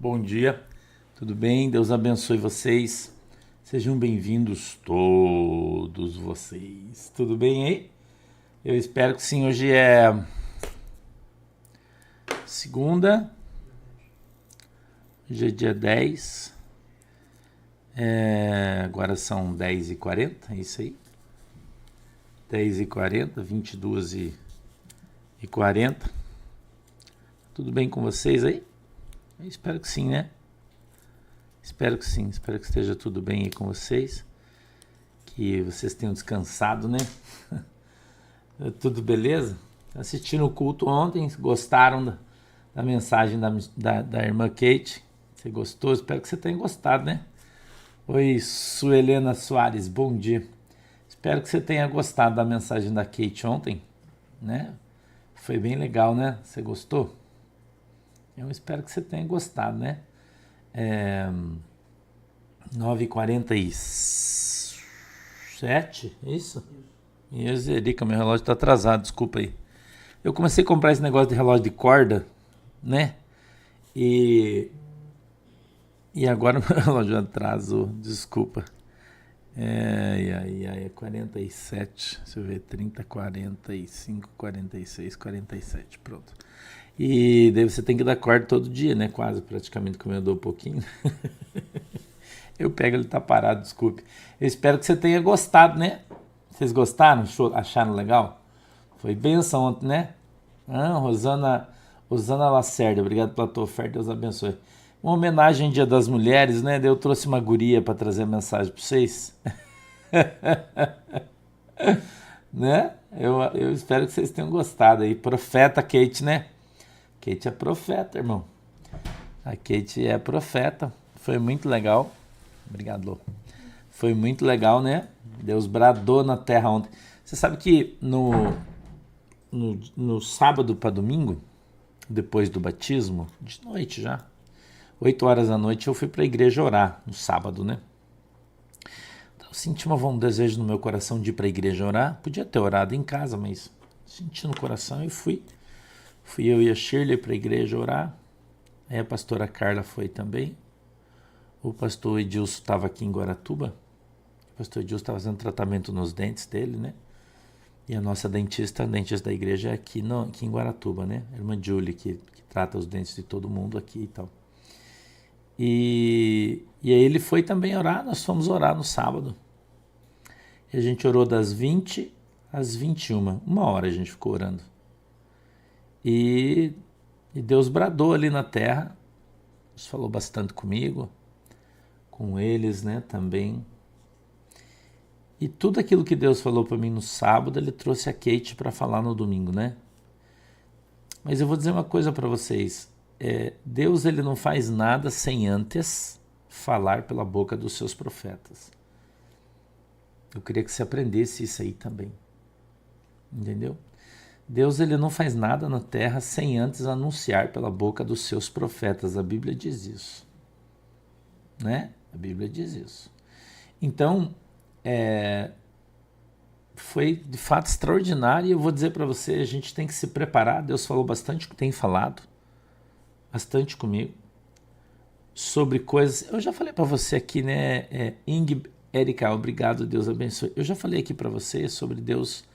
Bom dia, tudo bem? Deus abençoe vocês. Sejam bem-vindos todos vocês. Tudo bem aí? Eu espero que sim. Hoje é segunda, hoje é dia 10. Agora são 10h40, é isso aí. 10h40, 22h40. Tudo bem com vocês aí? Eu espero que sim, né? Espero que sim, espero que esteja tudo bem aí com vocês. Que vocês tenham descansado, né? Tudo beleza? Assistiram o culto ontem, gostaram da mensagem da irmã Kate? Você gostou? Espero que você tenha gostado, né? Oi, Suelena Soares, bom dia. Espero que você tenha gostado da mensagem da Kate ontem, né? Foi bem legal, né? Você gostou? Eu espero que você tenha gostado, né? 9h47, é isso? Isso, Erika, meu relógio tá atrasado, desculpa aí. Eu comecei a comprar esse negócio de relógio de corda, né? E agora meu relógio atrasou, desculpa. É 47, deixa eu ver, 30, 45, 46, 47, pronto. E daí você tem que dar corda todo dia, né? Quase, praticamente, como eu dou um pouquinho. Eu pego, ele tá parado, desculpe. Eu espero que você tenha gostado, né? Vocês gostaram? Acharam legal? Foi benção ontem, né? Rosana Lacerda, obrigado pela tua oferta, Deus abençoe. Uma homenagem ao Dia das Mulheres, né? Eu trouxe uma guria para trazer a mensagem para vocês. Né? Eu espero que vocês tenham gostado aí. Profeta Kate, né? Kate é profeta, irmão. A Kate é profeta. Foi muito legal. Obrigado, Lô. Foi muito legal, né? Deus bradou na terra ontem. Você sabe que no sábado para domingo, depois do batismo, de noite já, 8 horas da noite, eu fui para a igreja orar, no sábado, né? Então, eu senti um desejo no meu coração de ir para a igreja orar. Podia ter orado em casa, mas senti no coração e fui. Fui eu e a Shirley para a igreja orar. Aí a pastora Carla foi também. O pastor Edilson estava aqui em Guaratuba. O pastor Edilson estava fazendo tratamento nos dentes dele, né? E a nossa dentista da igreja é aqui em Guaratuba, né? A irmã Julie, que trata os dentes de todo mundo aqui e tal. E aí ele foi também orar, nós fomos orar no sábado. E a gente orou das 20 às 21, uma hora a gente ficou orando. E Deus bradou ali na terra, Deus falou bastante comigo, com eles, né, também. E tudo aquilo que Deus falou para mim no sábado, ele trouxe a Kate para falar no domingo, né? Mas eu vou dizer uma coisa para vocês. Deus ele não faz nada sem antes falar pela boca dos seus profetas. Eu queria que você aprendesse isso aí também. Entendeu? Deus ele não faz nada na terra sem antes anunciar pela boca dos seus profetas. A Bíblia diz isso. Né? A Bíblia diz isso. Então, foi de fato extraordinário e eu vou dizer para você, a gente tem que se preparar. Deus falou bastante, tem falado bastante comigo sobre coisas. Eu já falei para você aqui, né, Erika, obrigado, Deus abençoe. Eu já falei aqui para você sobre Deus,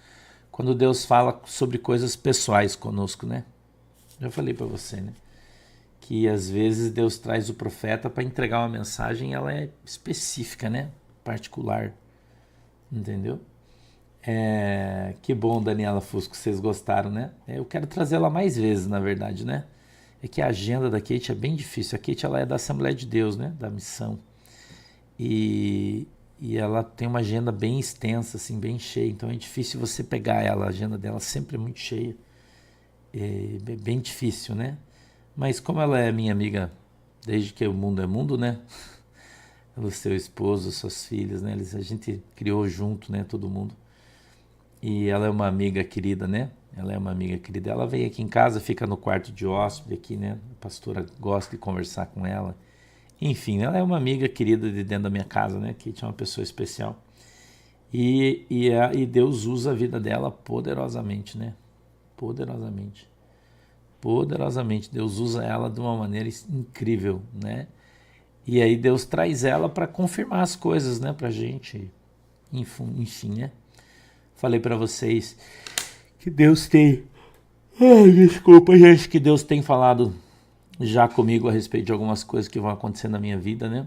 quando Deus fala sobre coisas pessoais conosco, né? Já falei para você, né? Que às vezes Deus traz o profeta para entregar uma mensagem, ela é específica, né? Particular, entendeu? Que bom, Daniela Fusco, vocês gostaram, né? Eu quero trazê-la mais vezes, na verdade, né? É que a agenda da Kate é bem difícil. A Kate ela é da Assembleia de Deus, né? Da missão. E ela tem uma agenda bem extensa, assim, bem cheia. Então é difícil você pegar ela. A agenda dela sempre é muito cheia. É bem difícil, né? Mas como ela é minha amiga desde que o mundo é mundo, né? O seu esposo, suas filhas, né? A gente criou junto, né? Todo mundo. E ela é uma amiga querida, né? Ela é uma amiga querida. Ela vem aqui em casa, fica no quarto de hóspede aqui, né? A pastora gosta de conversar com ela. Enfim, ela é uma amiga querida de dentro da minha casa, né? Que é uma pessoa especial. E Deus usa a vida dela poderosamente, né? Poderosamente. poderosamente. Deus usa ela de uma maneira incrível, né? E aí Deus traz ela para confirmar as coisas, né, pra gente. Enfim, né? Falei para vocês que Deus tem... Ai, desculpa, gente, que Deus tem falado já comigo a respeito de algumas coisas que vão acontecer na minha vida, né?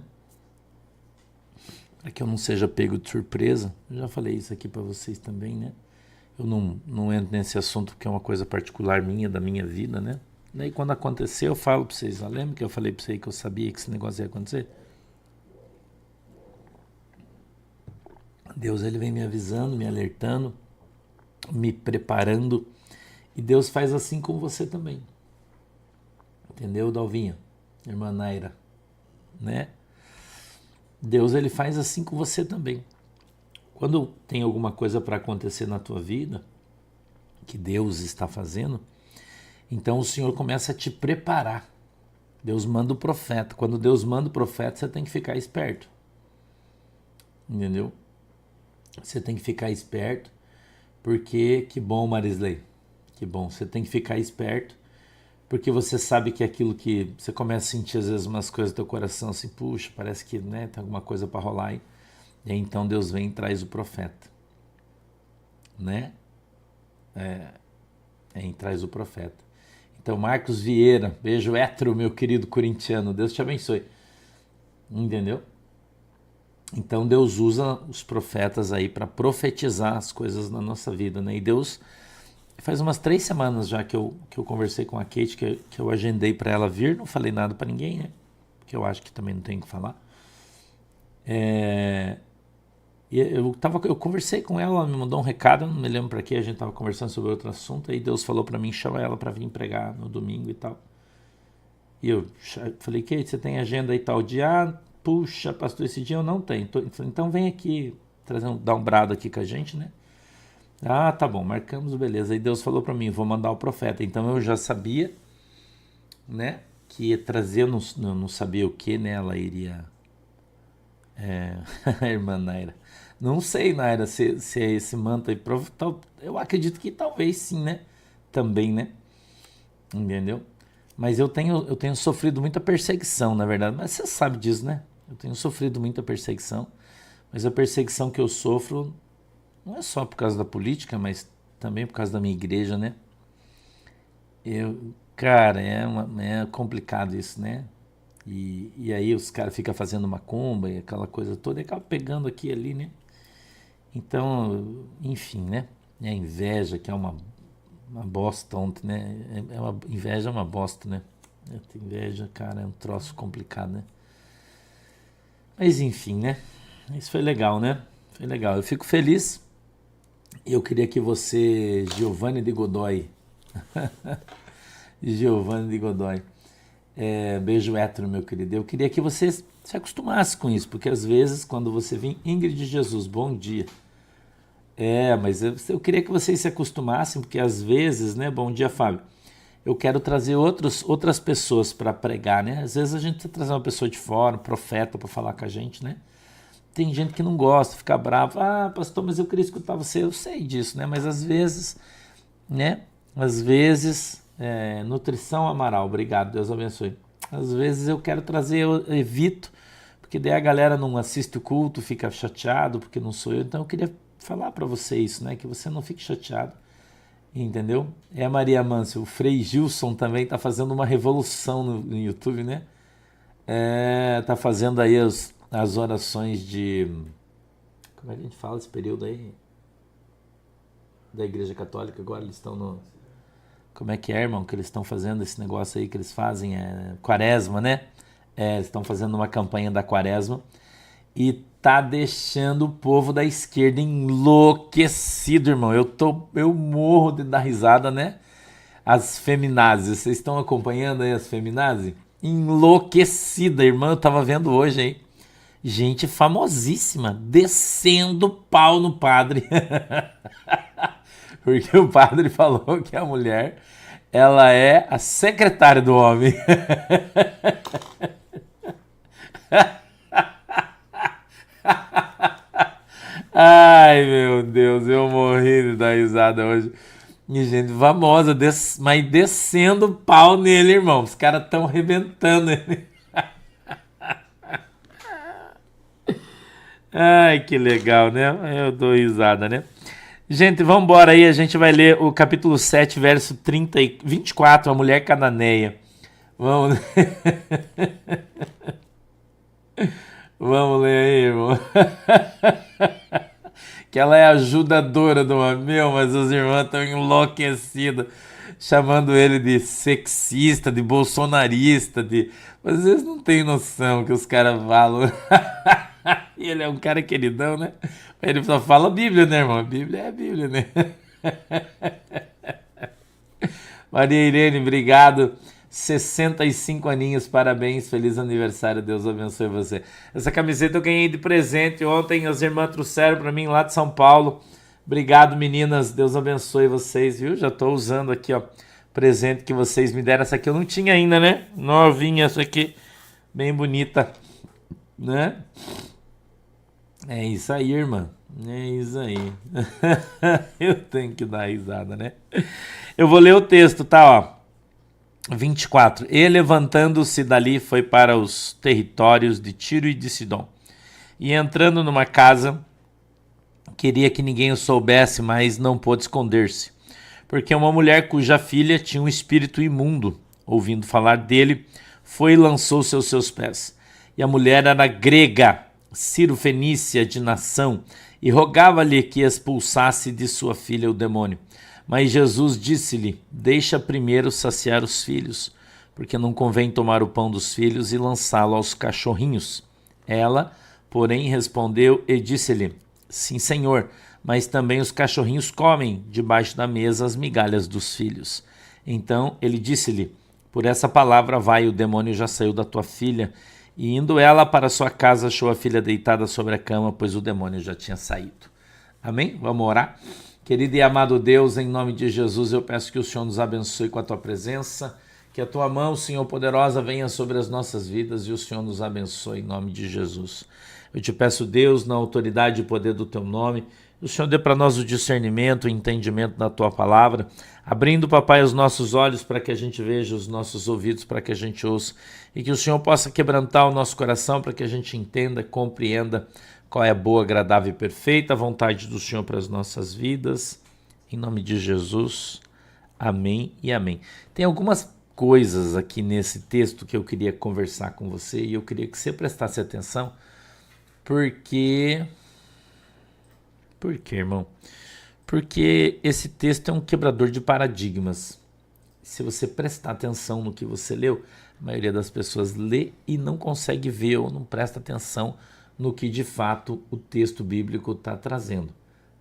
Para que eu não seja pego de surpresa. Eu já falei isso aqui para vocês também, né? Eu não entro nesse assunto porque é uma coisa particular minha, da minha vida, né? Daí quando acontecer eu falo para vocês. Lembra que eu falei para vocês que eu sabia que esse negócio ia acontecer? Deus, ele vem me avisando, me alertando, me preparando. E Deus faz assim com você também. Entendeu, Dalvinha? Irmã Naira, né? Deus, ele faz assim com você também. Quando tem alguma coisa para acontecer na tua vida, que Deus está fazendo, então o Senhor começa a te preparar. Deus manda o profeta. Quando Deus manda o profeta, você tem que ficar esperto. Entendeu? Você tem que ficar esperto, porque, que bom, Marisley, que bom, você tem que ficar esperto, porque você sabe que aquilo que você começa a sentir às vezes umas coisas no teu coração assim, puxa, parece que, né, tem alguma coisa para rolar aí. E aí então Deus vem e traz o profeta, né? Traz o profeta. Então Marcos Vieira, beijo hétero, meu querido corintiano, Deus te abençoe. Entendeu? Então Deus usa os profetas aí para profetizar as coisas na nossa vida, né? E Deus, faz umas 3 semanas já que eu conversei com a Kate, que eu agendei para ela vir, não falei nada para ninguém, né? Porque eu acho que também não tenho que falar. E eu conversei com ela, ela me mandou um recado, não me lembro para quê, a gente estava conversando sobre outro assunto, aí Deus falou para mim, chama ela para vir pregar no domingo e tal. E eu falei, Kate, você tem agenda aí tal dia? Ah, puxa, pastor, esse dia eu não tenho. Então vem aqui, dar um brado aqui com a gente, né? Ah, tá bom, marcamos, beleza. Aí Deus falou para mim, vou mandar o profeta. Então eu já sabia, né, que ia trazer, eu não sabia o que, né, ela iria... a irmã Naira. Não sei, Naira, se é esse manto aí. Eu acredito que talvez sim, né? Também, né? Entendeu? Mas eu tenho sofrido muita perseguição, na verdade. Mas você sabe disso, né? Eu tenho sofrido muita perseguição. Mas a perseguição que eu sofro não é só por causa da política, mas também por causa da minha igreja, né? Cara, é complicado isso, né? E aí os caras ficam fazendo macumba e aquela coisa toda e acabam pegando aqui e ali, né? Então, enfim, né? É a inveja, que é uma bosta ontem, né? Inveja é uma bosta, né? Inveja, cara, é um troço complicado, né? Mas enfim, né? Isso foi legal, né? Foi legal. Eu fico feliz. E eu queria que você, Giovanni de Godoy, beijo hétero, meu querido. Eu queria que você se acostumasse com isso, porque às vezes, quando você vem, Ingrid de Jesus, bom dia. Mas eu queria que vocês se acostumassem, porque às vezes, né? Bom dia, Fábio. Eu quero trazer outras pessoas para pregar, né? Às vezes a gente precisa trazer uma pessoa de fora, um profeta, para falar com a gente, né? Tem gente que não gosta, fica bravo. Ah, pastor, mas eu queria escutar você. Eu sei disso, né? Mas às vezes, né? Nutrição Amaral, obrigado, Deus abençoe. Às vezes eu quero trazer, eu evito, porque daí a galera não assiste o culto, fica chateado, porque não sou eu. Então eu queria falar para você isso, né? Que você não fique chateado, entendeu? A Maria Mâncio, o Frei Gilson também tá fazendo uma revolução no YouTube, né? Tá fazendo aí as orações de... Como é que a gente fala esse período aí? Da Igreja Católica, agora eles estão no... Como é que é, irmão, que eles estão fazendo esse negócio aí que eles fazem? Quaresma, né? Eles estão fazendo uma campanha da Quaresma e tá deixando o povo da esquerda enlouquecido, irmão. Eu morro de dar risada, né? As feminazes, vocês estão acompanhando aí as feminazes? Enlouquecida, irmã, eu tava vendo hoje aí. Gente famosíssima, descendo pau no padre. Porque o padre falou que a mulher, ela é a secretária do homem. Ai, meu Deus, eu morri de dar risada hoje. E gente famosa, mas descendo pau nele, irmão. Os caras estão arrebentando ele. Ai, que legal, né? Eu dou risada, né? Gente, vamos embora aí. A gente vai ler o capítulo 7, verso 24, a mulher cananeia. Vamos ler. Vamos ler aí, irmão. Que ela é ajudadora do meu, mas os irmãos estão enlouquecidos, chamando ele de sexista, de bolsonarista, de... Mas eles não têm noção que os caras falam. E ele é um cara queridão, né? Ele só fala Bíblia, né, irmão? Bíblia é Bíblia, né? Maria Irene, obrigado. 65 aninhos, parabéns, feliz aniversário, Deus abençoe você. Essa camiseta eu ganhei de presente ontem, as irmãs trouxeram para mim lá de São Paulo. Obrigado, meninas, Deus abençoe vocês, viu? Já estou usando aqui, ó, presente que vocês me deram. Essa aqui eu não tinha ainda, né? Novinha, essa aqui, bem bonita, né? É isso aí, irmã. É isso aí. Eu tenho que dar risada, né? Eu vou ler o texto, tá, ó. 24. E levantando-se dali foi para os territórios de Tiro e de Sidom. E entrando numa casa, queria que ninguém o soubesse, mas não pôde esconder-se. Porque uma mulher cuja filha tinha um espírito imundo, ouvindo falar dele, foi e lançou-se aos seus pés. E a mulher era grega, Ciro-fenícia de nação, e rogava-lhe que expulsasse de sua filha o demônio. Mas Jesus disse-lhe, deixa primeiro saciar os filhos, porque não convém tomar o pão dos filhos e lançá-lo aos cachorrinhos. Ela, porém, respondeu e disse-lhe, sim, Senhor, mas também os cachorrinhos comem debaixo da mesa as migalhas dos filhos. Então ele disse-lhe, por essa palavra vai, o demônio já saiu da tua filha. E indo ela para sua casa, achou a filha deitada sobre a cama, pois o demônio já tinha saído. Amém? Vamos orar? Querido e amado Deus, em nome de Jesus, eu peço que o Senhor nos abençoe com a tua presença, que a tua mão, Senhor poderosa, venha sobre as nossas vidas e o Senhor nos abençoe em nome de Jesus. Eu te peço, Deus, na autoridade e poder do teu nome, o Senhor dê para nós o discernimento, o entendimento da tua palavra, abrindo, papai, os nossos olhos para que a gente veja, os nossos ouvidos para que a gente ouça, e que o Senhor possa quebrantar o nosso coração para que a gente entenda, compreenda qual é a boa, agradável e perfeita vontade do Senhor para as nossas vidas. Em nome de Jesus, amém e amém. Tem algumas coisas aqui nesse texto que eu queria conversar com você e eu queria que você prestasse atenção, porque... Por quê, irmão? Porque esse texto é um quebrador de paradigmas. Se você prestar atenção no que você leu, a maioria das pessoas lê e não consegue ver ou não presta atenção no que de fato o texto bíblico está trazendo,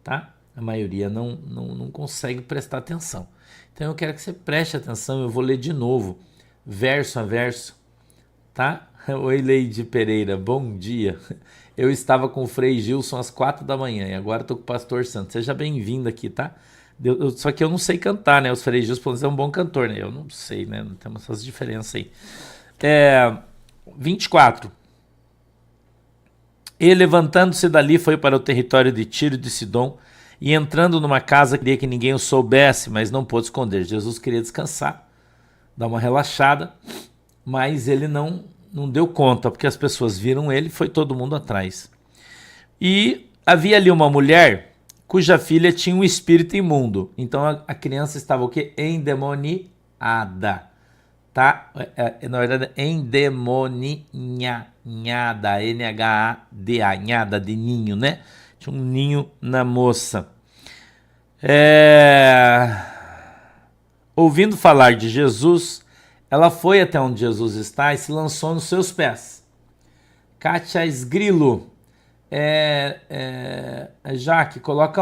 tá? A maioria não consegue prestar atenção. Então eu quero que você preste atenção, eu vou ler de novo, verso a verso, tá? Oi, Leide Pereira, bom dia. Eu estava com o Frei Gilson às 4 da manhã e agora estou com o Pastor Santos. Seja bem-vindo aqui, tá? Só que eu não sei cantar, né? Os Frei Gilson, pelo menos, é um bom cantor, né? Eu não sei, né? Não tem essas diferenças aí. 24. E levantando-se dali foi para o território de Tiro e de Sidom e entrando numa casa queria que ninguém o soubesse, mas não pôde esconder. Jesus queria descansar, dar uma relaxada, mas ele não deu conta, porque as pessoas viram ele e foi todo mundo atrás. E havia ali uma mulher cuja filha tinha um espírito imundo. Então a criança estava o quê? Endemoniada. Tá? Na verdade, endemoniada, N-H-A-D-A, nhada de ninho, né? Tinha um ninho na moça. Ouvindo falar de Jesus, ela foi até onde Jesus está e se lançou nos seus pés. Kátia Esgrilo, Jaque, coloca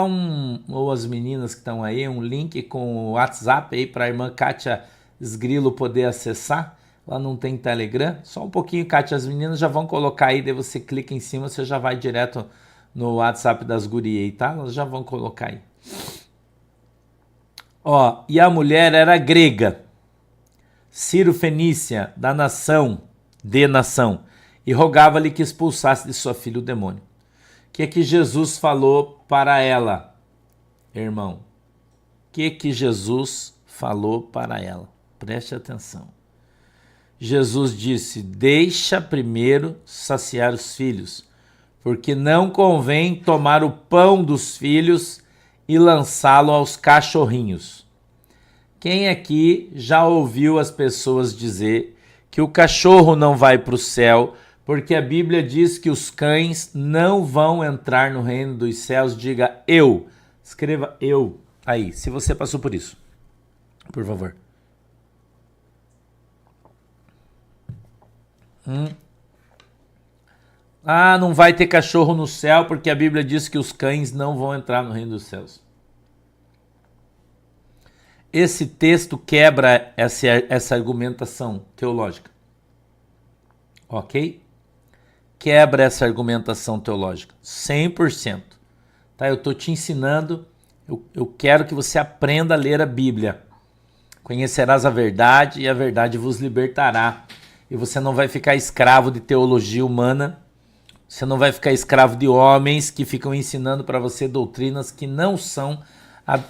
ou as meninas que estão aí, um link com o WhatsApp aí para a irmã Kátia Esgrilo poder acessar. Lá não tem Telegram. Só um pouquinho, Kátia, as meninas já vão colocar aí, daí você clica em cima, você já vai direto no WhatsApp das gurias aí, tá? Elas já vão colocar aí. Ó, e a mulher era grega, Ciro-fenícia, da nação, e rogava-lhe que expulsasse de sua filha o demônio. O que é que Jesus falou para ela, irmão? que Jesus falou para ela? Preste atenção. Jesus disse: deixa primeiro saciar os filhos, porque não convém tomar o pão dos filhos e lançá-lo aos cachorrinhos. Quem aqui já ouviu as pessoas dizer que o cachorro não vai para o céu porque a Bíblia diz que os cães não vão entrar no reino dos céus? Diga eu. Escreva eu aí, se você passou por isso, por favor. Ah, não vai ter cachorro no céu porque a Bíblia diz que os cães não vão entrar no reino dos céus. Esse texto quebra essa argumentação teológica. Ok? Quebra essa argumentação teológica. 100%. Tá? Eu estou te ensinando, eu quero que você aprenda a ler a Bíblia. Conhecerás a verdade e a verdade vos libertará. E você não vai ficar escravo de teologia humana. Você não vai ficar escravo de homens que ficam ensinando para você doutrinas que não são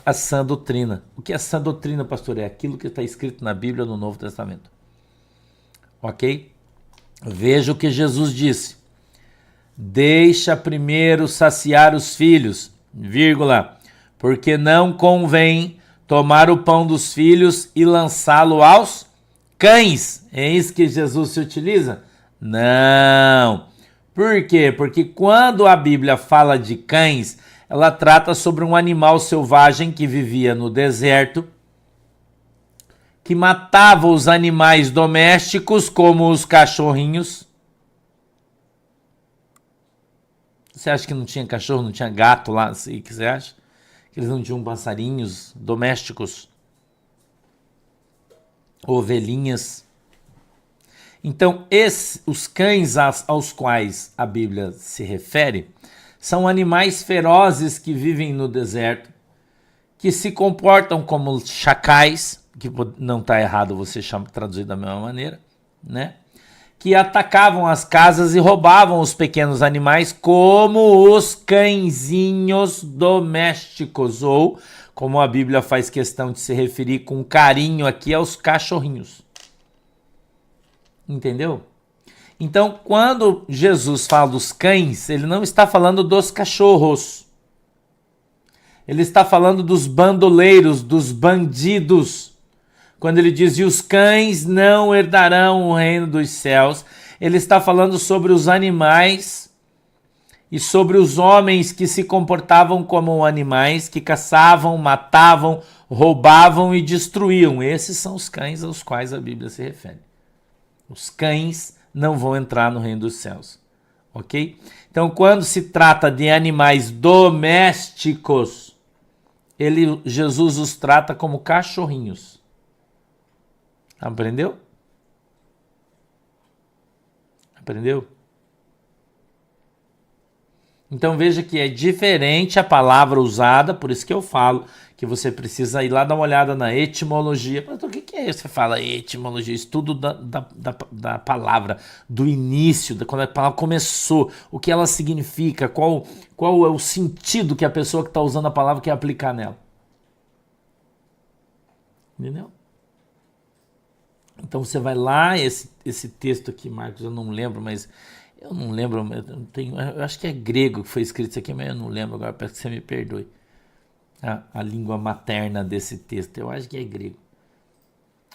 a sã doutrina. O que é sã doutrina, pastor? É aquilo que está escrito na Bíblia no Novo Testamento. Ok? Veja o que Jesus disse. Deixa primeiro saciar os filhos, vírgula, porque não convém tomar o pão dos filhos e lançá-lo aos cães. É isso que Jesus se utiliza? Não. Por quê? Porque quando a Bíblia fala de cães, ela trata sobre um animal selvagem que vivia no deserto, que matava os animais domésticos, como os cachorrinhos. Você acha que não tinha cachorro, não tinha gato lá? O que você acha? Que eles não tinham passarinhos domésticos? Ovelhinhas? Então, os cães aos quais a Bíblia se refere são animais ferozes que vivem no deserto, que se comportam como chacais, que não está errado você traduzir da mesma maneira, né? Que atacavam as casas e roubavam os pequenos animais, como os cãezinhos domésticos, ou, como a Bíblia faz questão de se referir com carinho aqui, aos cachorrinhos. Entendeu? Então, quando Jesus fala dos cães, ele não está falando dos cachorros. Ele está falando dos bandoleiros, dos bandidos. Quando ele diz, e os cães não herdarão o reino dos céus, ele está falando sobre os animais e sobre os homens que se comportavam como animais, que caçavam, matavam, roubavam e destruíam. Esses são os cães aos quais a Bíblia se refere. Os cães não vão entrar no reino dos céus, ok? Então, quando se trata de animais domésticos, Jesus os trata como cachorrinhos. Aprendeu? Aprendeu? Então veja que é diferente a palavra usada, por isso que eu falo que você precisa ir lá dar uma olhada na etimologia. Mas o que é isso? Você fala etimologia, estudo da palavra, do início, quando a palavra começou, o que ela significa, qual é o sentido que a pessoa que está usando a palavra quer aplicar nela. Entendeu? Então você vai lá, esse texto aqui, Marcos, eu não lembro, mas eu não lembro, eu acho que é grego que foi escrito isso aqui, mas eu não lembro agora, peço que você me perdoe. A língua materna desse texto, eu acho que é grego.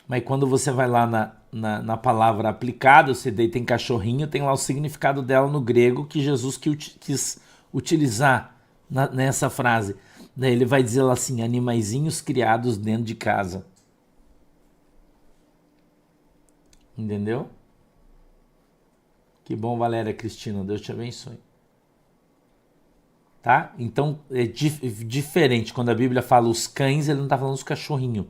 Mas quando você vai lá na palavra aplicada, você daí tem cachorrinho, tem lá o significado dela no grego que Jesus quis utilizar nessa frase. Daí ele vai dizer lá assim, animaizinhos criados dentro de casa. Entendeu? Que bom, Valéria Cristina, Deus te abençoe. Tá? Então é diferente. Quando a Bíblia fala os cães, ele não está falando os cachorrinhos.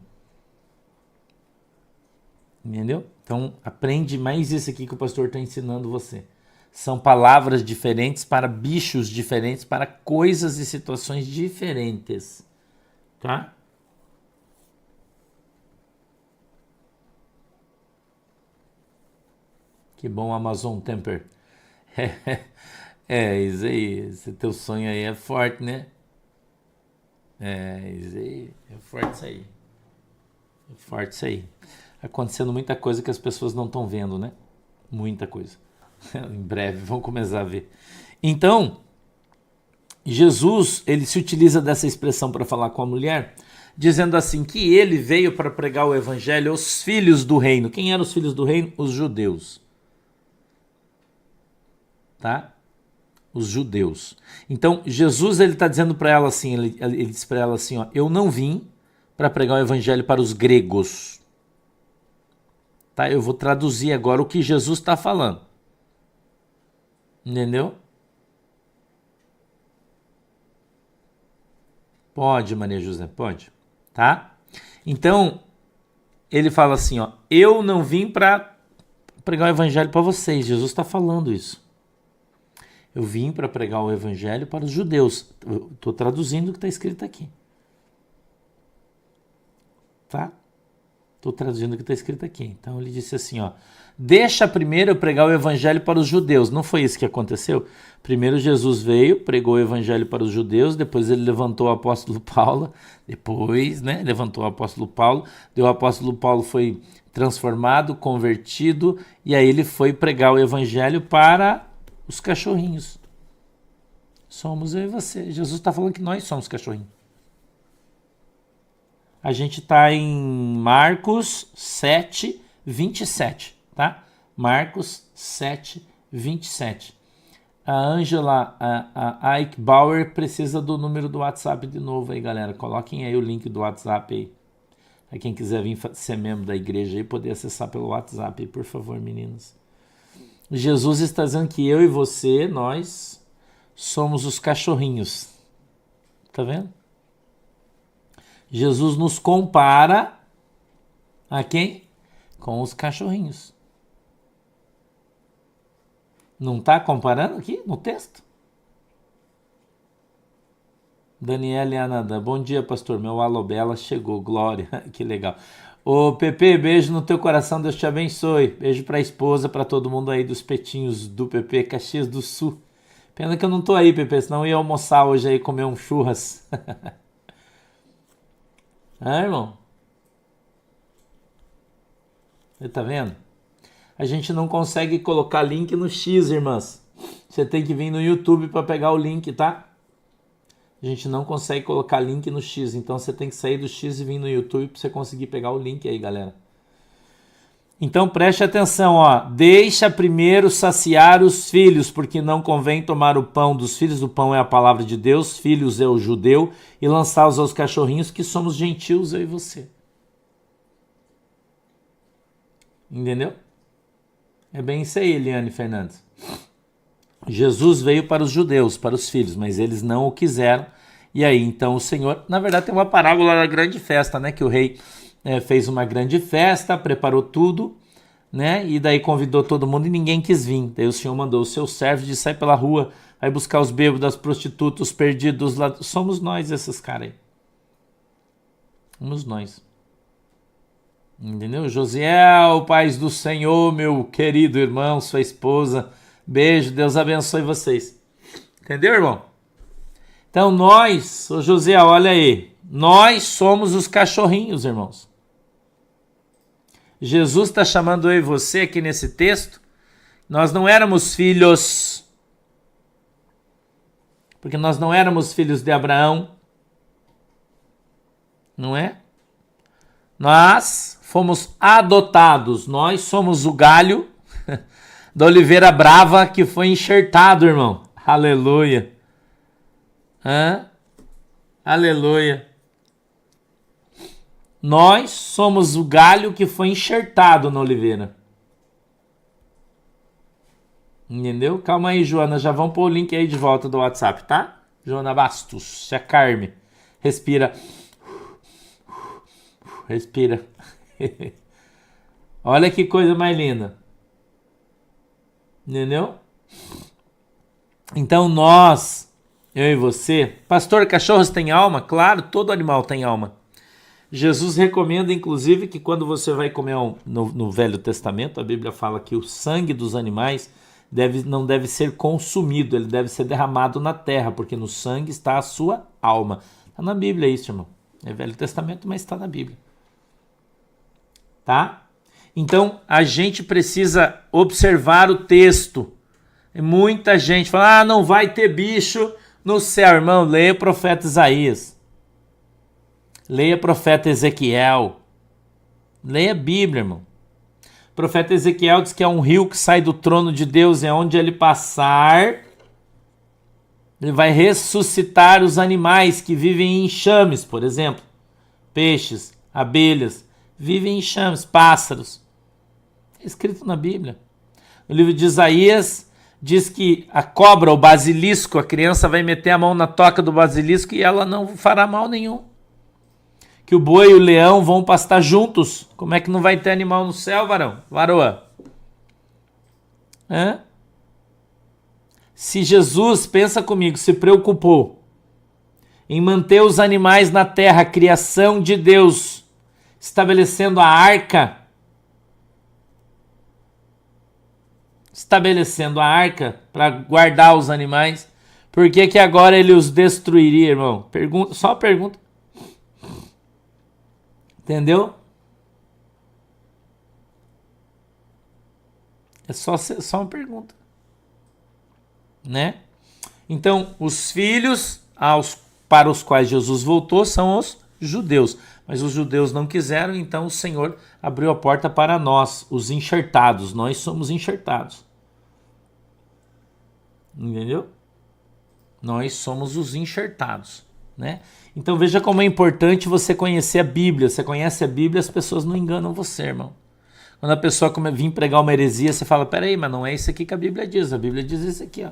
Entendeu? Então aprende mais isso aqui que o pastor está ensinando você. São palavras diferentes para bichos diferentes, para coisas e situações diferentes. Tá? Que bom, Amazon Temper. Isso aí, esse teu sonho aí é forte, né? É forte isso aí. É forte isso aí. Acontecendo muita coisa que as pessoas não estão vendo, né? Muita coisa. Em breve vão começar a ver. Então, Jesus, ele se utiliza dessa expressão para falar com a mulher, dizendo assim que ele veio para pregar o evangelho aos filhos do reino. Quem eram os filhos do reino? Os judeus. Tá? Os judeus. Então, Jesus, ele está dizendo para ela assim, ele diz para ela assim, ó, eu não vim para pregar o evangelho para os gregos. Tá? Eu vou traduzir agora o que Jesus está falando. Entendeu? Pode, Maria José, pode. Tá? Então, ele fala assim, ó, eu não vim para pregar o evangelho para vocês. Jesus está falando isso. Eu vim para pregar o evangelho para os judeus. Estou traduzindo o que está escrito aqui. Tá? Estou traduzindo o que está escrito aqui. Então ele disse assim, ó, deixa primeiro eu pregar o evangelho para os judeus. Não foi isso que aconteceu? Primeiro Jesus veio, pregou o evangelho para os judeus, depois ele levantou o apóstolo Paulo, levantou o apóstolo Paulo, o apóstolo Paulo foi transformado, convertido, e aí ele foi pregar o evangelho para os cachorrinhos. Somos eu e você. Jesus está falando que nós somos cachorrinhos. A gente está em Marcos 7, 27, tá? Marcos 7, 27. A Ângela, a Ike Bauer precisa do número do WhatsApp de novo aí, galera. Coloquem aí o link do WhatsApp aí. Para quem quiser vir ser membro da igreja aí, poder acessar pelo WhatsApp aí, por favor, meninas. Jesus está dizendo que eu e você, nós, somos os cachorrinhos. Tá vendo? Jesus nos compara a quem? Com os cachorrinhos. Não está comparando aqui no texto? Daniela e Ananda, bom dia, pastor. Meu alobela chegou, glória, que legal. Ô Pepe, beijo no teu coração, Deus te abençoe. Beijo pra esposa, pra todo mundo aí dos petinhos do Pepe, Caxias do Sul. Pena que eu não tô aí, Pepe, senão eu ia almoçar hoje aí, comer um churras. Irmão? Você tá vendo? A gente não consegue colocar link no X, irmãs. Você tem que vir no YouTube para pegar o link, tá? A gente não consegue colocar link no X, então você tem que sair do X e vir no YouTube para você conseguir pegar o link aí, galera. Então preste atenção, ó. Deixa primeiro saciar os filhos, porque não convém tomar o pão dos filhos. O pão é a palavra de Deus, filhos é o judeu, e lançá-los aos cachorrinhos, que somos gentios, eu e você. Entendeu? É bem isso aí, Eliane Fernandes. Jesus veio para os judeus, para os filhos, mas eles não o quiseram. E aí, então, o Senhor... Na verdade, tem uma parábola da grande festa, né? Que o rei fez uma grande festa, preparou tudo, né? E daí convidou todo mundo e ninguém quis vir. Daí o Senhor mandou os seus servos de sair pela rua, vai buscar os bêbados, as prostitutas, os perdidos. Somos nós esses caras aí. Somos nós. Entendeu? Josiel, paz do Senhor, meu querido irmão, sua esposa... Beijo, Deus abençoe vocês. Entendeu, irmão? Então nós, ô José, olha aí, nós somos os cachorrinhos, irmãos. Jesus está chamando eu e você aqui nesse texto. Nós não éramos filhos, porque nós não éramos filhos de Abraão, não é? Nós fomos adotados, nós somos o galho da oliveira brava que foi enxertado, irmão. Aleluia. Aleluia. Nós somos o galho que foi enxertado na oliveira. Entendeu? Calma aí, Joana. Já vamos pôr o link aí de volta do WhatsApp, tá? Joana Bastos, se acalme. Respira. Respira. Olha que coisa mais linda. Entendeu? Então nós, eu e você, pastor, cachorros têm alma? Claro, todo animal tem alma. Jesus recomenda, inclusive, que quando você vai comer no Velho Testamento, a Bíblia fala que o sangue dos animais não deve ser consumido, ele deve ser derramado na terra, porque no sangue está a sua alma. Está na Bíblia isso, irmão. É Velho Testamento, mas está na Bíblia. Tá? Então, a gente precisa observar o texto. Muita gente fala, não vai ter bicho no céu. Irmão, leia o profeta Isaías. Leia o profeta Ezequiel. Leia a Bíblia, irmão. O profeta Ezequiel diz que é um rio que sai do trono de Deus e onde ele passar, ele vai ressuscitar os animais que vivem em enxames, por exemplo. Peixes, abelhas, vivem em enxames, pássaros. É escrito na Bíblia. No livro de Isaías, diz que a cobra, o basilisco, a criança vai meter a mão na toca do basilisco e ela não fará mal nenhum. Que o boi e o leão vão pastar juntos. Como é que não vai ter animal no céu, varoa? Hã? Se Jesus, pensa comigo, se preocupou em manter os animais na terra, a criação de Deus, estabelecendo a arca, para guardar os animais, por que agora ele os destruiria, irmão? Só uma pergunta. Entendeu? É só uma pergunta. Né? Então, os filhos para os quais Jesus voltou são os judeus. Mas os judeus não quiseram, então o Senhor abriu a porta para nós, os enxertados. Nós somos enxertados. Entendeu? Nós somos os enxertados. Né? Então veja como é importante você conhecer a Bíblia. Você conhece a Bíblia, as pessoas não enganam você, irmão. Quando a pessoa vir pregar uma heresia, você fala, peraí, mas não é isso aqui que a Bíblia diz. A Bíblia diz isso aqui, ó.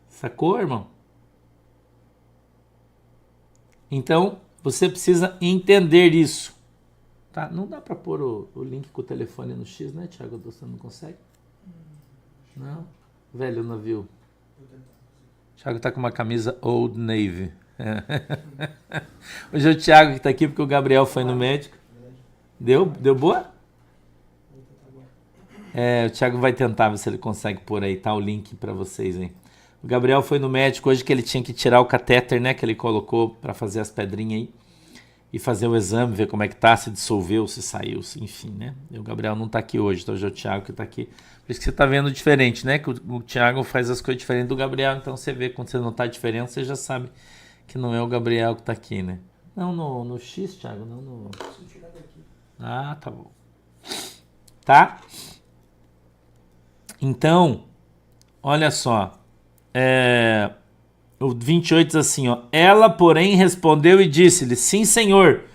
Sacou, irmão? Então, você precisa entender isso. Tá? Não dá para pôr o link com o telefone no X, né, Thiago? Você não consegue? Não? Velho navio. O Thiago tá com uma camisa Old Navy. Hoje é o Thiago que tá aqui porque o Gabriel foi no médico. Deu boa? O Thiago vai tentar ver se ele consegue pôr aí, tá? O link para vocês, hein? O Gabriel foi no médico hoje que ele tinha que tirar o catéter, né? Que ele colocou para fazer as pedrinhas aí. E fazer o exame, ver como é que tá, se dissolveu, se saiu, enfim, né? E o Gabriel não tá aqui hoje, então hoje é o Thiago que tá aqui. Por isso que você tá vendo diferente, né? Que o Thiago faz as coisas diferentes do Gabriel, então você vê, quando você notar a diferença, você já sabe que não é o Gabriel que tá aqui, né? Não, no X, Thiago, não no... Ah, tá bom. Tá? Então, olha só. O 28 diz assim, ó. Ela, porém, respondeu e disse-lhe, sim, senhor,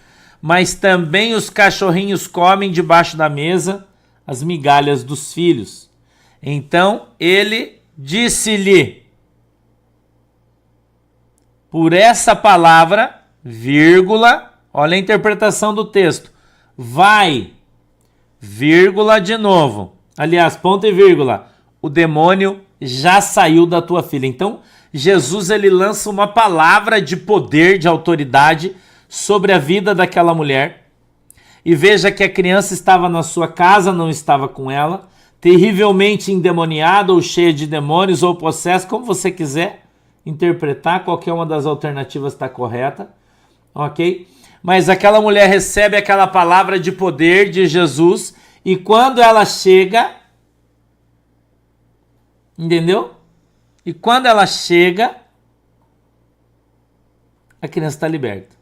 mas também os cachorrinhos comem debaixo da mesa as migalhas dos filhos. Então ele disse-lhe, por essa palavra, vírgula, olha a interpretação do texto, vai, vírgula de novo, aliás, ponto e vírgula, o demônio já saiu da tua filha. Então, Jesus ele lança uma palavra de poder, de autoridade sobre a vida daquela mulher. E veja que a criança estava na sua casa, não estava com ela, terrivelmente endemoniada ou cheia de demônios ou possessa, como você quiser interpretar, qualquer uma das alternativas está correta, ok? Mas aquela mulher recebe aquela palavra de poder de Jesus e quando ela chega, entendeu? E quando ela chega, a criança está liberta.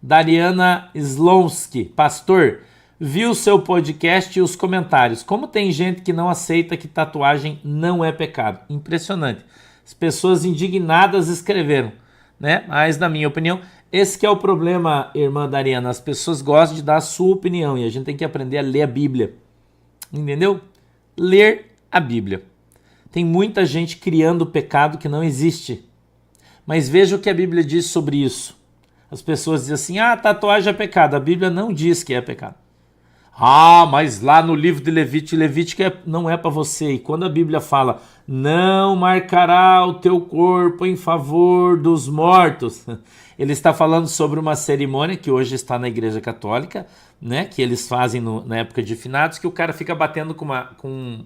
Dariana Slonsky, pastor, viu seu podcast e os comentários. Como tem gente que não aceita que tatuagem não é pecado. Impressionante. As pessoas indignadas escreveram, né? Mas, na minha opinião, esse que é o problema, irmã Dariana. As pessoas gostam de dar a sua opinião e a gente tem que aprender a ler a Bíblia. Entendeu? Ler a Bíblia. Tem muita gente criando pecado que não existe. Mas veja o que a Bíblia diz sobre isso. As pessoas dizem assim, tatuagem é pecado. A Bíblia não diz que é pecado. Mas lá no livro de Levítico não é para você. E quando a Bíblia fala, não marcará o teu corpo em favor dos mortos. Ele está falando sobre uma cerimônia que hoje está na Igreja Católica, né? Que eles fazem na época de finados, que o cara fica batendo com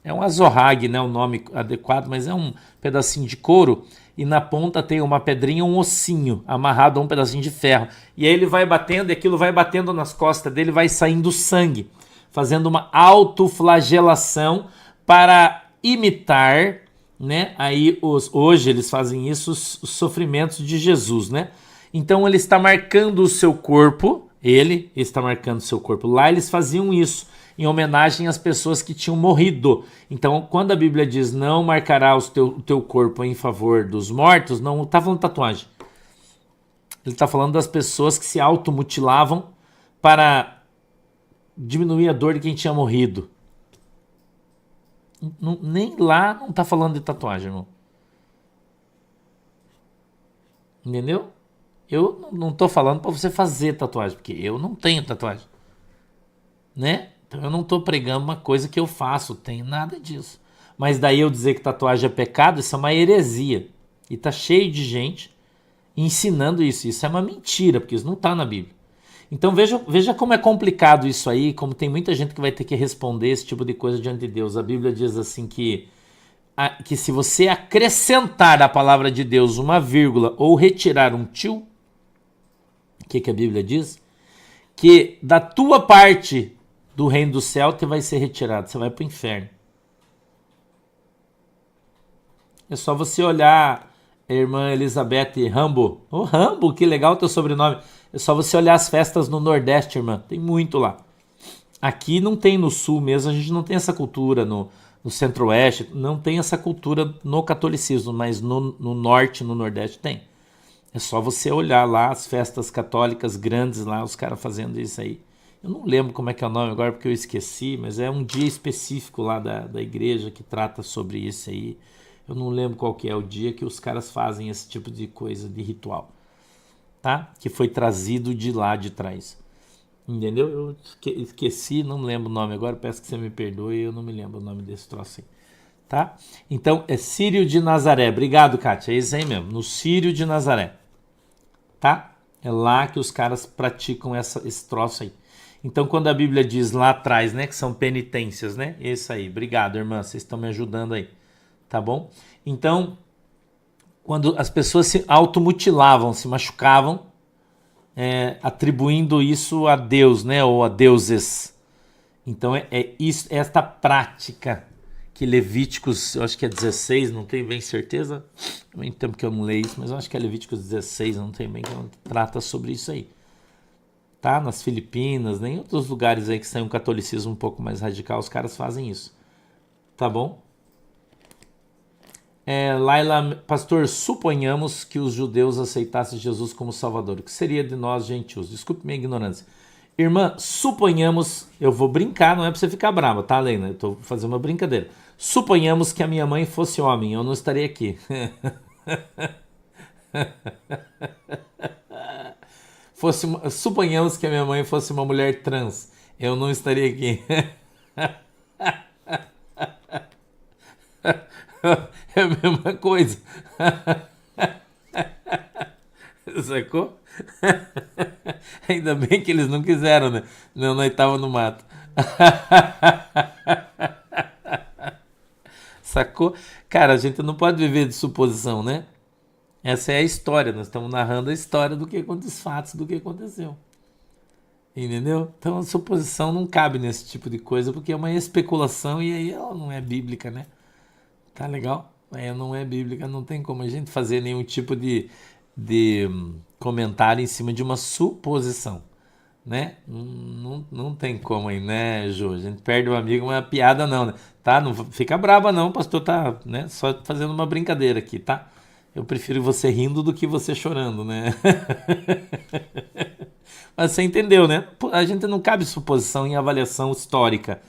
é um azorrague, né, o nome adequado, mas é um pedacinho de couro e na ponta tem uma pedrinha, um ossinho amarrado a um pedacinho de ferro. E aí ele vai batendo e aquilo vai batendo nas costas dele, vai saindo sangue, fazendo uma autoflagelação para imitar, né? Aí hoje eles fazem isso, os sofrimentos de Jesus, né? Então ele está marcando o seu corpo, ele está marcando o seu corpo. Lá eles faziam isso em homenagem às pessoas que tinham morrido. Então, quando a Bíblia diz não marcará o teu corpo em favor dos mortos, não está falando tatuagem. Ele está falando das pessoas que se automutilavam para diminuir a dor de quem tinha morrido. Nem lá não está falando de tatuagem, irmão. Entendeu? Eu não estou falando para você fazer tatuagem, porque eu não tenho tatuagem. Né? Então eu não estou pregando uma coisa que eu faço, tenho nada disso. Mas daí eu dizer que tatuagem é pecado, isso é uma heresia. E tá cheio de gente ensinando isso. Isso é uma mentira, porque isso não está na Bíblia. Então veja como é complicado isso aí, como tem muita gente que vai ter que responder esse tipo de coisa diante de Deus. A Bíblia diz assim que se você acrescentar à palavra de Deus uma vírgula ou retirar um tio, o que a Bíblia diz? Que da tua parte do reino do céu te vai ser retirado, você vai para o inferno. É só você olhar a irmã Elizabeth Rambo. Ô, Rambo, que legal o teu sobrenome. É só você olhar as festas no Nordeste, irmã. Tem muito lá. Aqui não tem no Sul mesmo, a gente não tem essa cultura no Centro-Oeste, não tem essa cultura no catolicismo, mas no Norte, no Nordeste tem. É só você olhar lá as festas católicas grandes lá, os caras fazendo isso aí. Eu não lembro como é que é o nome agora porque eu esqueci, mas é um dia específico lá da igreja que trata sobre isso aí. Eu não lembro qual que é o dia que os caras fazem esse tipo de coisa, de ritual, tá? Que foi trazido de lá de trás. Entendeu? Eu esqueci, não lembro o nome agora, peço que você me perdoe, eu não me lembro o nome desse troço aí. Tá? Então é Círio de Nazaré. Obrigado, Kátia. É isso aí mesmo, no Círio de Nazaré. Tá? É lá que os caras praticam esse troço aí. Então, quando a Bíblia diz lá atrás, né, que são penitências, né? Isso aí. Obrigado, irmã. Vocês estão me ajudando aí. Tá bom? Então, quando as pessoas se automutilavam, se machucavam, atribuindo isso a Deus, né? Ou a deuses. Então, isso, esta prática que Levíticos, eu acho que é 16, não tenho bem certeza. Também tempo que eu não leio isso, mas eu acho que é Levíticos 16, não tenho bem, que trata sobre isso aí. Tá? Nas Filipinas, nem em outros lugares aí que tem um catolicismo um pouco mais radical, os caras fazem isso. Tá bom? Laila, pastor, suponhamos que os judeus aceitassem Jesus como Salvador. O que seria de nós, gentios? Desculpe minha ignorância. Irmã, suponhamos, eu vou brincar, não é pra você ficar brava, tá, Leila? Eu tô fazendo uma brincadeira. Suponhamos que a minha mãe fosse homem, eu não estaria aqui. Suponhamos que a minha mãe fosse uma mulher trans, eu não estaria aqui. É a mesma coisa. Sacou? Ainda bem que eles não quiseram, né? Não, nós estávamos no mato. Sacou? Cara, a gente não pode viver de suposição, né? Essa é a história. Nós estamos narrando a história dos fatos do que aconteceu. Entendeu? Então a suposição não cabe nesse tipo de coisa porque é uma especulação e aí ela não é bíblica, né? Tá legal? Não é bíblica, não tem como a gente fazer nenhum tipo de comentário em cima de uma suposição, né? Não tem como aí, né, Jô? A gente perde um amigo, uma piada não, né? Tá? Não fica brava não, pastor, tá, né? Só fazendo uma brincadeira aqui, tá? Eu prefiro você rindo do que você chorando, né? Mas você entendeu, né? A gente não cabe suposição em avaliação histórica.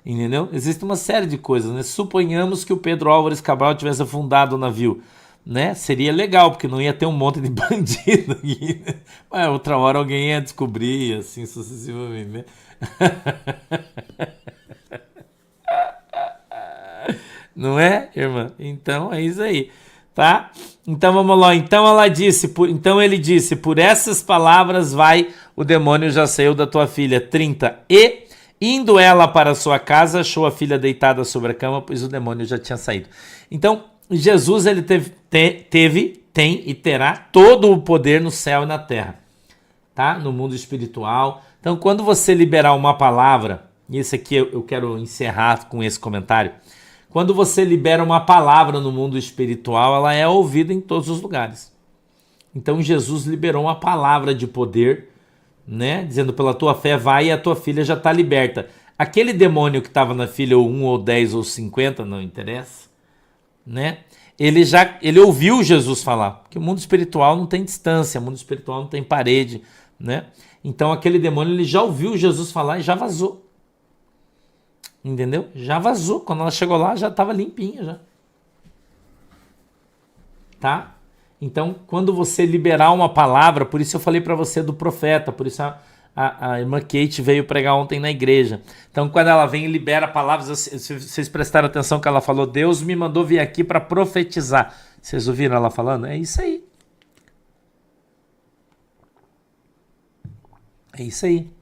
Entendeu? Existe uma série de coisas, né? Suponhamos que o Pedro Álvares Cabral tivesse afundado o navio, né? Seria legal, porque não ia ter um monte de bandido aqui, né? Mas outra hora alguém ia descobrir, assim sucessivamente, né? Não é, irmã? Então é isso aí, tá? Então vamos lá. Então ele disse, por essas palavras o demônio já saiu da tua filha. 30. E Indo ela para sua casa, achou a filha deitada sobre a cama, pois o demônio já tinha saído. Então, Jesus ele tem e terá todo o poder no céu e na terra, tá? No mundo espiritual. Então, quando você liberar uma palavra, e esse aqui eu quero encerrar com esse comentário. Quando você libera uma palavra no mundo espiritual, ela é ouvida em todos os lugares. Então, Jesus liberou uma palavra de poder, né? Dizendo, pela tua fé vai e a tua filha já está liberta. Aquele demônio que estava na filha, ou 1, ou 10, ou 50, não interessa, né? Ele ouviu Jesus falar, porque o mundo espiritual não tem distância, o mundo espiritual não tem parede, né? Então aquele demônio ele já ouviu Jesus falar e já vazou. Entendeu? Já vazou. Quando ela chegou lá, já estava limpinha já. Tá? Então, quando você liberar uma palavra, por isso eu falei para você do profeta, por isso a irmã Kate veio pregar ontem na igreja. Então, quando ela vem e libera palavras, se vocês prestaram atenção que ela falou, Deus me mandou vir aqui para profetizar. Vocês ouviram ela falando? É isso aí. É isso aí.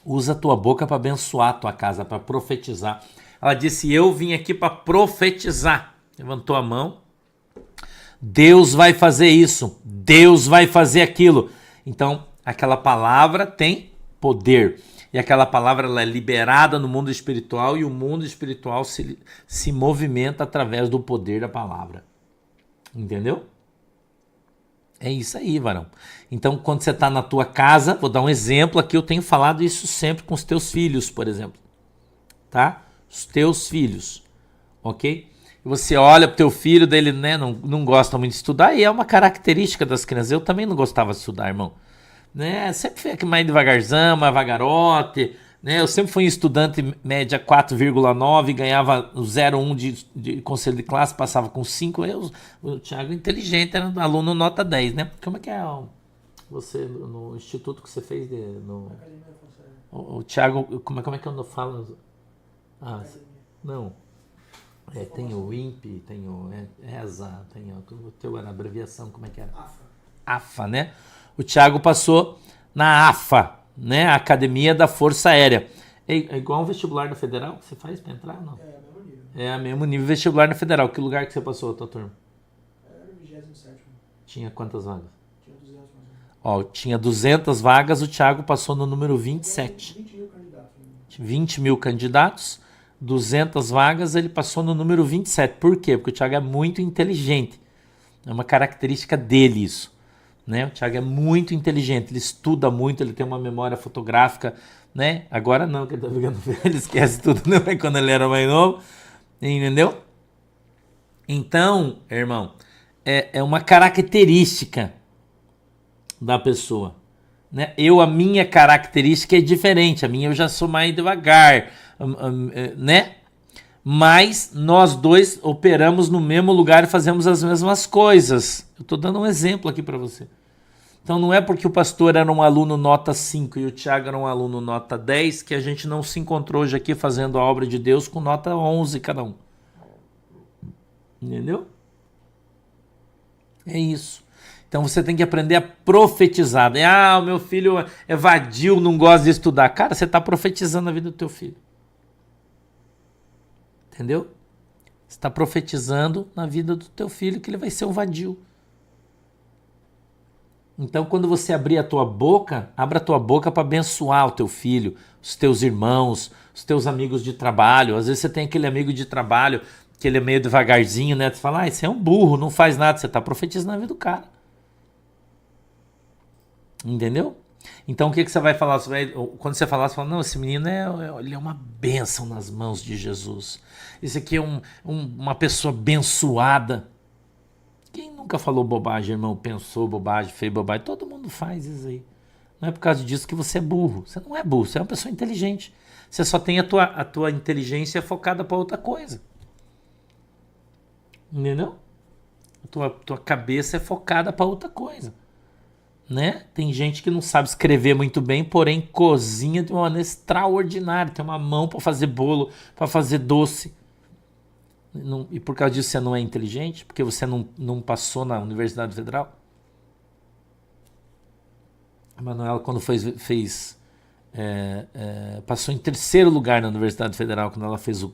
Usa a tua boca para abençoar a tua casa, para profetizar. Ela disse, eu vim aqui para profetizar. Levantou a mão. Deus vai fazer isso. Deus vai fazer aquilo. Então, aquela palavra tem poder. E aquela palavra ela é liberada no mundo espiritual e o mundo espiritual se movimenta através do poder da palavra. Entendeu? É isso aí, varão. Então, quando você está na tua casa, vou dar um exemplo aqui, eu tenho falado isso sempre com os teus filhos, por exemplo. Tá? Os teus filhos, ok? Você olha pro teu filho, dele, né, não gosta muito de estudar, e é uma característica das crianças. Eu também não gostava de estudar, irmão. Né? Sempre fui aqui mais devagarzão, mais vagarote, né? Eu sempre fui um estudante média 4,9, ganhava 0,1 de conselho de classe, passava com 5. O Thiago inteligente, era um aluno nota 10, né? Como é que é você no instituto que você fez? O Thiago, como é que eu falo? Não. Tem o INPE, tem o ESA, tem o teu era abreviação, como é que era? AFA, né? O Thiago passou na AFA, né? A Academia da Força Aérea. É igual um vestibular da Federal que você faz para entrar, não? É, mesmo nível. É, mesmo nível vestibular na Federal. Que lugar que você passou, a tua turma? Era o 27º. Tinha quantas vagas? Tinha 200 mais ou menos. Ó, tinha 200 vagas, o Thiago passou no número 27. 20 mil candidatos. 20 mil candidatos, 200 vagas, ele passou no número 27. Por quê? Porque o Thiago é muito inteligente. É uma característica dele isso. Né? O Thiago é muito inteligente, ele estuda muito, ele tem uma memória fotográfica, né? Agora não, que ele tá ficando velho, ele esquece tudo, não é quando ele era mais novo, entendeu? Então, irmão, é uma característica da pessoa, né? A minha característica é diferente, a minha eu já sou mais devagar, né? Mas nós dois operamos no mesmo lugar e fazemos as mesmas coisas. Eu estou dando um exemplo aqui para você. Então não é porque o pastor era um aluno nota 5 e o Thiago era um aluno nota 10 que a gente não se encontrou hoje aqui fazendo a obra de Deus com nota 11 cada um. Entendeu? É isso. Então você tem que aprender a profetizar. O meu filho é vadio, não gosta de estudar. Cara, você está profetizando a vida do teu filho. Entendeu? Você está profetizando na vida do teu filho que ele vai ser um vadio. Então, quando você abrir a tua boca, abra a tua boca para abençoar o teu filho, os teus irmãos, os teus amigos de trabalho. Às vezes você tem aquele amigo de trabalho que ele é meio devagarzinho, né? Você fala, esse é um burro, não faz nada. Você está profetizando na vida do cara. Entendeu? Então, o que você vai falar? Quando você falar, você fala, não, esse menino ele é uma bênção nas mãos de Jesus. Esse aqui é uma pessoa abençoada. Quem nunca falou bobagem, irmão? Pensou bobagem, fez bobagem. Todo mundo faz isso aí. Não é por causa disso que você é burro. Você não é burro, você é uma pessoa inteligente. Você só tem a tua inteligência focada para outra coisa. Entendeu? A tua cabeça é focada para outra coisa. Né? Tem gente que não sabe escrever muito bem, porém cozinha de uma maneira extraordinária. Tem uma mão para fazer bolo, para fazer doce. E por causa disso você não é inteligente? Porque você não passou na Universidade Federal? A Manuela, quando fez passou em terceiro lugar na Universidade Federal quando ela fez a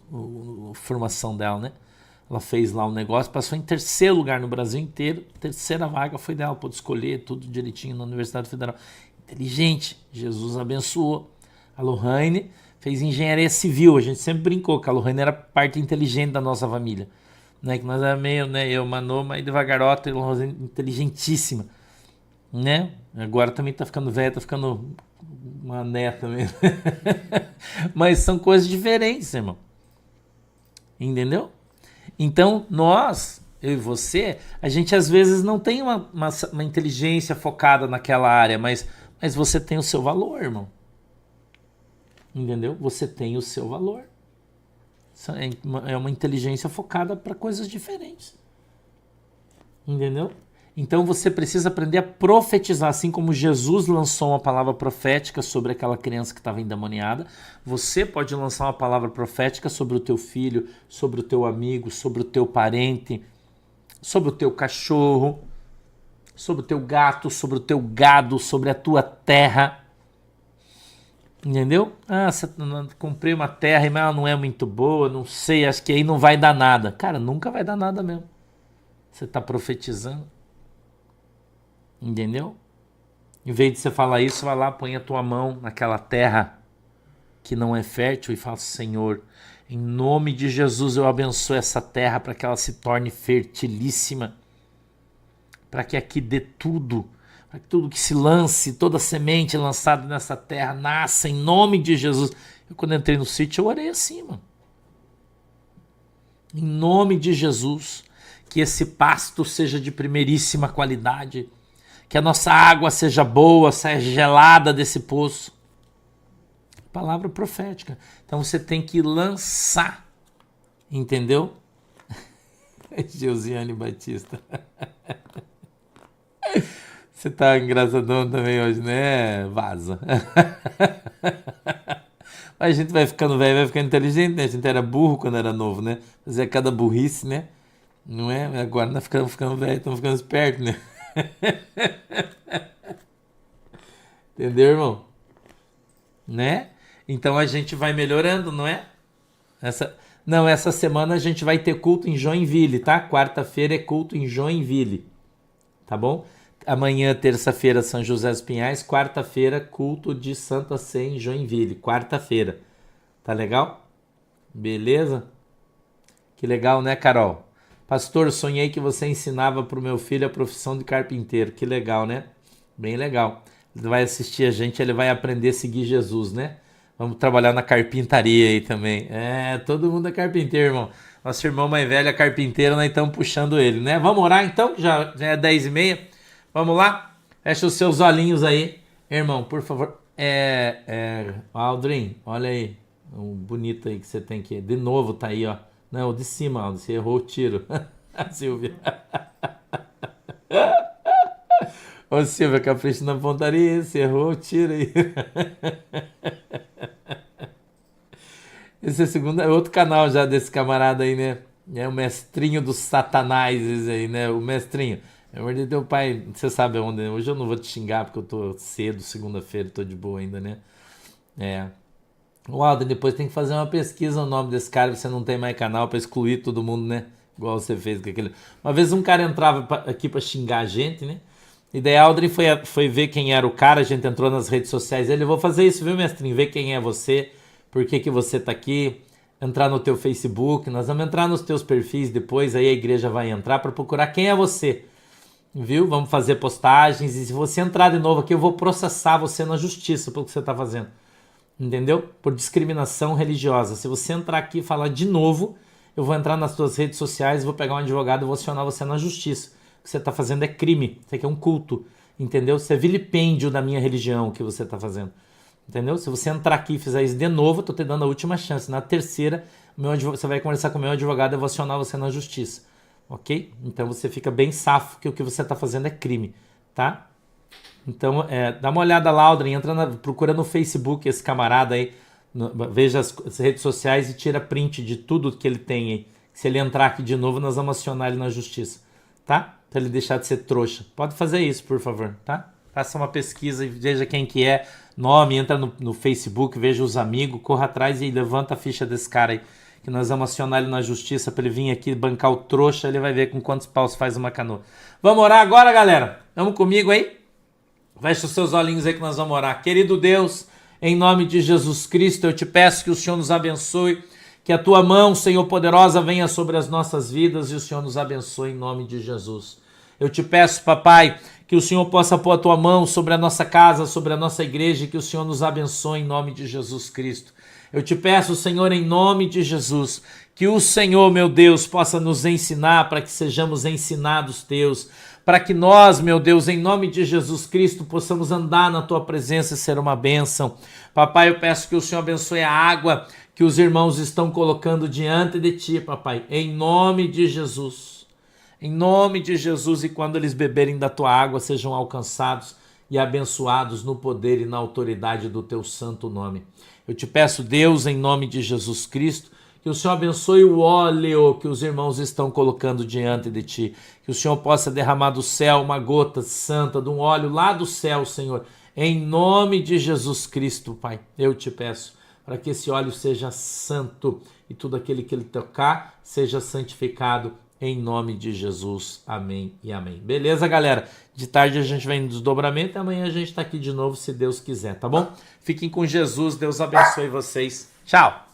formação dela, né? Ela fez lá um negócio, passou em terceiro lugar no Brasil inteiro, terceira vaga foi dela, pôde escolher tudo direitinho na Universidade Federal. Inteligente, Jesus abençoou. A Lohane fez engenharia civil, a gente sempre brincou que a Lohane era parte inteligente da nossa família. Né? Que nós era meio, né? Eu, Manu, mas devagarota, e a Lohane inteligentíssima. Né? Agora também tá ficando velha, tá ficando uma neta mesmo. Mas são coisas diferentes, irmão. Entendeu? Então, nós, eu e você, a gente às vezes não tem uma inteligência focada naquela área, mas você tem o seu valor, irmão. Entendeu? Você tem o seu valor. É uma inteligência focada para coisas diferentes. Entendeu? Então você precisa aprender a profetizar, assim como Jesus lançou uma palavra profética sobre aquela criança que estava endemoniada. Você pode lançar uma palavra profética sobre o teu filho, sobre o teu amigo, sobre o teu parente, sobre o teu cachorro, sobre o teu gato, sobre o teu gado, sobre a tua terra. Entendeu? Comprei uma terra, mas ela não é muito boa, não sei, acho que aí não vai dar nada. Cara, nunca vai dar nada mesmo. Você está profetizando. Entendeu? Em vez de você falar isso, vai lá, põe a tua mão naquela terra que não é fértil e fala: Senhor, em nome de Jesus eu abençoo essa terra para que ela se torne fertilíssima, para que aqui dê tudo, para que tudo que se lance, toda semente lançada nessa terra nasça em nome de Jesus. Eu, quando entrei no sítio, eu orei assim, mano. Em nome de Jesus, que esse pasto seja de primeiríssima qualidade, que a nossa água seja boa, seja gelada desse poço. Palavra profética. Então você tem que lançar. Entendeu? Josiane Batista. Você tá engraçadão também hoje, né? Vaza. Mas a gente vai ficando velho, vai ficando inteligente, né? A gente era burro quando era novo, né? Fazia cada burrice, né? Não é? Agora nós ficando velho, estamos ficando espertos, né? Entendeu, irmão? Né? Então a gente vai melhorando, não é? Essa semana a gente vai ter culto em Joinville, tá? Quarta-feira é culto em Joinville, tá bom? Amanhã, terça-feira, São José dos Pinhais. Quarta-feira, culto de Santa Sé em Joinville. Quarta-feira. Tá legal? Beleza? Que legal, né, Carol? Pastor, sonhei que você ensinava pro meu filho a profissão de carpinteiro. Que legal, né? Bem legal. Ele vai assistir a gente, ele vai aprender a seguir Jesus, né? Vamos trabalhar na carpintaria aí também. Todo mundo é carpinteiro, irmão. Nosso irmão mais velho é carpinteiro, nós estamos puxando ele, né? Vamos orar então, que já é 10h30. Vamos lá? Fecha os seus olhinhos aí. Irmão, por favor. Aldrin, olha aí. Um bonito aí que você tem aqui. De novo tá aí, ó. Não, o de cima, Aldrin. Você errou o tiro. Silvia. Ô Silvia, capricha na pontaria. Você errou o tiro aí. Esse é outro canal já desse camarada aí, né? É o mestrinho dos satanases aí, né? O mestrinho. É verdade, teu pai, você sabe onde? Hoje eu não vou te xingar porque eu tô cedo, segunda-feira, tô de boa ainda, né? O Aldo, depois tem que fazer uma pesquisa no nome desse cara, você não tem mais canal pra excluir todo mundo, né? Igual você fez com aquele. Uma vez um cara entrava aqui pra xingar a gente, né? E daí a Aldrin foi ver quem era o cara, a gente entrou nas redes sociais. Ele, vou fazer isso, viu, mestrinho? Ver quem é você, por que você tá aqui, entrar no teu Facebook, nós vamos entrar nos teus perfis depois, aí a igreja vai entrar pra procurar quem é você. Viu? Vamos fazer postagens e se você entrar de novo aqui, eu vou processar você na justiça pelo que você tá fazendo. Entendeu? Por discriminação religiosa. Se você entrar aqui e falar de novo, eu vou entrar nas suas redes sociais, vou pegar um advogado e vou acionar você na justiça. O que você está fazendo é crime. Isso aqui é um culto. Entendeu? Isso é vilipêndio da minha religião, o que você está fazendo. Entendeu? Se você entrar aqui e fizer isso de novo, eu estou te dando a última chance. Na terceira, você vai conversar com o meu advogado e eu vou acionar você na justiça. Ok? Então você fica bem safo que o que você está fazendo é crime. Tá? Então, dá uma olhada lá, Aldrin, procura no Facebook esse camarada aí, veja as redes sociais e tira print de tudo que ele tem aí. Se ele entrar aqui de novo, nós vamos acionar ele na justiça, tá? Pra ele deixar de ser trouxa. Pode fazer isso, por favor, tá? Faça uma pesquisa e veja quem que é, nome, entra no Facebook, veja os amigos, corra atrás e levanta a ficha desse cara aí, que nós vamos acionar ele na justiça para ele vir aqui bancar o trouxa, ele vai ver com quantos paus faz uma canoa. Vamos orar agora, galera? Vamos comigo aí? Feche os seus olhinhos aí que nós vamos orar. Querido Deus, em nome de Jesus Cristo, eu te peço que o Senhor nos abençoe, que a tua mão, Senhor poderosa, venha sobre as nossas vidas e o Senhor nos abençoe em nome de Jesus. Eu te peço, papai, que o Senhor possa pôr a tua mão sobre a nossa casa, sobre a nossa igreja, e que o Senhor nos abençoe em nome de Jesus Cristo. Eu te peço, Senhor, em nome de Jesus, que o Senhor, meu Deus, possa nos ensinar para que sejamos ensinados teus, para que nós, meu Deus, em nome de Jesus Cristo, possamos andar na tua presença e ser uma bênção. Papai, eu peço que o Senhor abençoe a água que os irmãos estão colocando diante de ti, papai, em nome de Jesus. Em nome de Jesus, e quando eles beberem da tua água, sejam alcançados e abençoados no poder e na autoridade do teu santo nome. Eu te peço, Deus, em nome de Jesus Cristo, que o Senhor abençoe o óleo que os irmãos estão colocando diante de ti. Que o Senhor possa derramar do céu uma gota santa de um óleo lá do céu, Senhor. Em nome de Jesus Cristo, Pai, eu te peço para que esse óleo seja santo e tudo aquele que ele tocar seja santificado em nome de Jesus. Amém e amém. Beleza, galera? De tarde a gente vem no desdobramento e amanhã a gente está aqui de novo, se Deus quiser, tá bom? Fiquem com Jesus, Deus abençoe vocês. Tchau!